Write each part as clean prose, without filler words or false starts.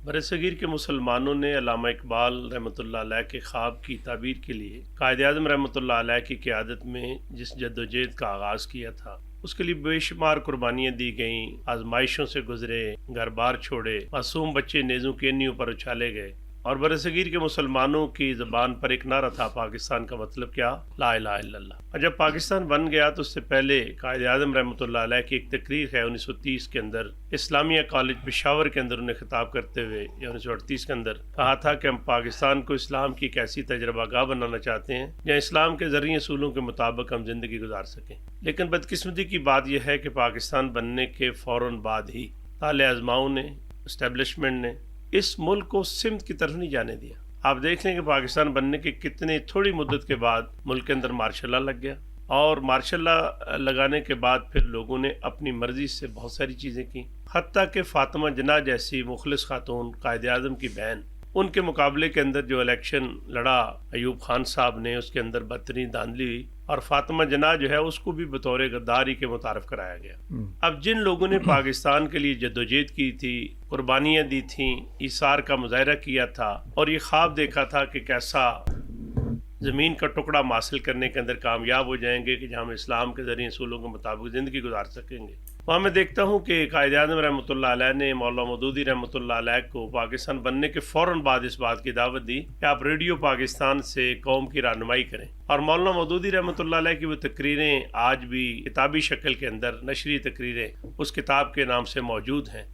برصغیر کے مسلمانوں نے علامہ اقبال رحمۃ اللہ علیہ کے خواب کی تعبیر کے لیے قائد اعظم رحمۃ اللہ علیہ کی قیادت میں جس جدوجہد کا آغاز کیا تھا، اس کے لیے بے شمار قربانیاں دی گئیں، آزمائشوں سے گزرے، گھر بار چھوڑے، معصوم بچے نیزوں کی انیوں پر اچھالے گئے، اور برصغیر کے مسلمانوں کی زبان پر ایک نعرہ تھا، پاکستان کا مطلب کیا؟ لا الہ الا اللہ۔ اور جب پاکستان بن گیا تو اس سے پہلے قائد اعظم رحمۃ اللہ علیہ کی ایک تقریر ہے 1930 کے اندر، اسلامیہ کالج پشاور کے اندر انہیں خطاب کرتے ہوئے، یا 1938 کے اندر کہا تھا کہ ہم پاکستان کو اسلام کی ایک ایسی تجربہ گاہ بنانا چاہتے ہیں جہاں اسلام کے ذرعی اصولوں کے مطابق ہم زندگی گزار سکیں۔ لیکن بدقسمتی کی بات یہ ہے کہ پاکستان بننے کے فوراً بعد ہی طالع ازماؤں نے، اسٹیبلشمنٹ نے اس ملک کو سمت کی طرف نہیں جانے دیا۔ آپ دیکھ لیں کہ پاکستان بننے کے کتنے تھوڑی مدت کے بعد ملک کے اندر مارشل لا لگ گیا، اور مارشل لا لگانے کے بعد پھر لوگوں نے اپنی مرضی سے بہت ساری چیزیں کی، حتیٰ کہ فاطمہ جناح جیسی مخلص خاتون قائد اعظم کی بہن، ان کے مقابلے کے اندر جو الیکشن لڑا ایوب خان صاحب نے، اس کے اندر بدترین دھاندلی ہوئی، اور فاطمہ جناح جو ہے اس کو بھی بطور غداری کے متعارف کرایا گیا۔ اب جن لوگوں نے پاکستان کے لیے جدوجہد کی تھی، قربانیاں دی تھیں، ایثار کا مظاہرہ کیا تھا، اور یہ خواب دیکھا تھا کہ کیسا زمین کا ٹکڑا حاصل کرنے کے اندر کامیاب ہو جائیں گے کہ جہاں ہم اسلام کے ذریعے اصولوں کے مطابق زندگی گزار سکیں گے، وہاں میں دیکھتا ہوں کہ قائد اعظم رحمۃ اللہ علیہ نے مولانا مودودی رحمۃ اللہ علیہ کو پاکستان بننے کے فوراً بعد اس بات کی دعوت دی کہ آپ ریڈیو پاکستان سے قوم کی رہنمائی کریں، اور مولانا مودودی رحمۃ اللہ علیہ کی وہ تقریریں آج بھی کتابی شکل کے اندر، نشری تقریریں اس کتاب کے نام سے موجود ہیں۔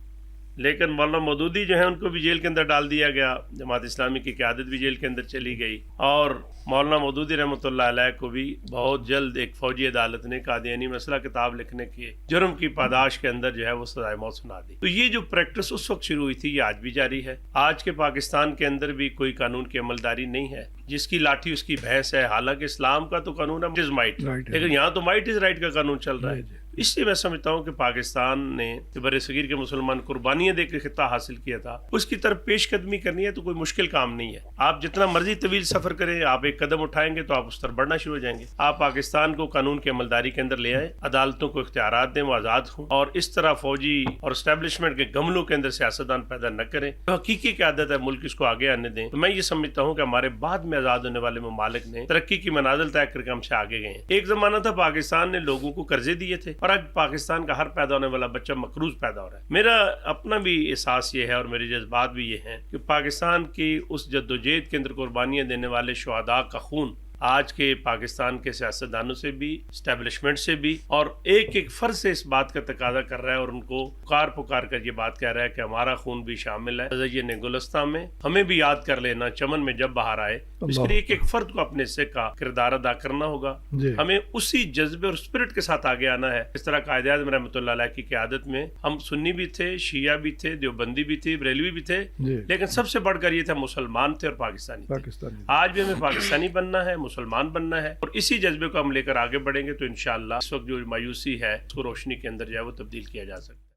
لیکن مولانا مودودی جو ہیں ان کو بھی جیل کے اندر ڈال دیا گیا، جماعت اسلامی کی قیادت بھی جیل کے اندر چلی گئی، اور مولانا مودودی رحمۃ اللہ علیہ کو بھی بہت جلد ایک فوجی عدالت نے قادیانی مسئلہ کتاب لکھنے کے جرم کی پاداش کے اندر جو ہے وہ سزائے موت سنا دی۔ تو یہ جو پریکٹس اس وقت شروع ہوئی تھی یہ آج بھی جاری ہے۔ آج کے پاکستان کے اندر بھی کوئی قانون کی عملداری نہیں ہے، جس کی لاٹھی اس کی بھینس ہے۔ حالانکہ اسلام کا تو قانون ہے مائٹ، لیکن یہاں تو مائٹ از رائٹ کا قانون چل رہا ہے۔ اس لیے میں سمجھتا ہوں کہ پاکستان نے برصغیر کے مسلمان قربانیاں دے کے خطہ حاصل کیا تھا، اس کی طرف پیش قدمی کرنی ہے تو کوئی مشکل کام نہیں ہے۔ آپ جتنا مرضی طویل سفر کریں، آپ ایک قدم اٹھائیں گے تو آپ اس طرف بڑھنا شروع ہو جائیں گے۔ آپ پاکستان کو قانون کی عملداری کے اندر لے آئیں، عدالتوں کو اختیارات دیں، وہ آزاد ہوں، اور اس طرح فوجی اور اسٹیبلشمنٹ کے گملوں کے اندر سیاستدان پیدا نہ کریں۔ جو حقیقی قیادت ہے ملک اس کو آگے آنے دیں۔ تو میں یہ سمجھتا ہوں کہ ہمارے بعد میں آزاد ہونے والے ممالک نے ترقی کی منازل طے کر کے ہم سے آگے گئے ہیں۔ ایک زمانہ تھا پاکستان نے لوگوں کو قرضے دیے تھے، اور آج پاکستان کا ہر پیدا ہونے والا بچہ مقروض پیدا ہو رہا ہے۔ میرا اپنا بھی احساس یہ ہے اور میرے جذبات بھی یہ ہیں کہ پاکستان کی اس جدوجہد کے اندر قربانیاں دینے والے شہداء کا خون آج کے پاکستان کے سیاستدانوں سے بھی، اسٹیبلشمنٹ سے بھی، اور ایک ایک فرد سے اس بات کا تقاضا کر رہا ہے، اور ان کو پکار کر یہ بات کہہ رہا ہے کہ ہمارا خون بھی شامل ہے تزین گلستان میں، ہمیں بھی یاد کر لینا چمن میں جب بہار آئے۔ اس کے لیے ایک ایک فرد کو اپنے حصے کا کردار ادا کرنا ہوگا۔ ہمیں اسی جذبے اور اسپرٹ کے ساتھ آگے آنا ہے۔ اس طرح قائد اعظم رحمۃ اللہ علیہ کی قیادت میں ہم سنی بھی تھے، شیعہ بھی تھے، دیوبندی بھی تھے، بریلوی بھی تھے، لیکن سب سے بڑھ کر یہ تھا مسلمان تھے اور پاکستانی تھے۔ آج بھی ہمیں پاکستانی بننا ہے، مسلمان بننا ہے، اور اسی جذبے کو ہم لے کر آگے بڑھیں گے تو انشاءاللہ اس وقت جو مایوسی ہے اس کو روشنی کے اندر جو ہے وہ تبدیل کیا جا سکتا ہے۔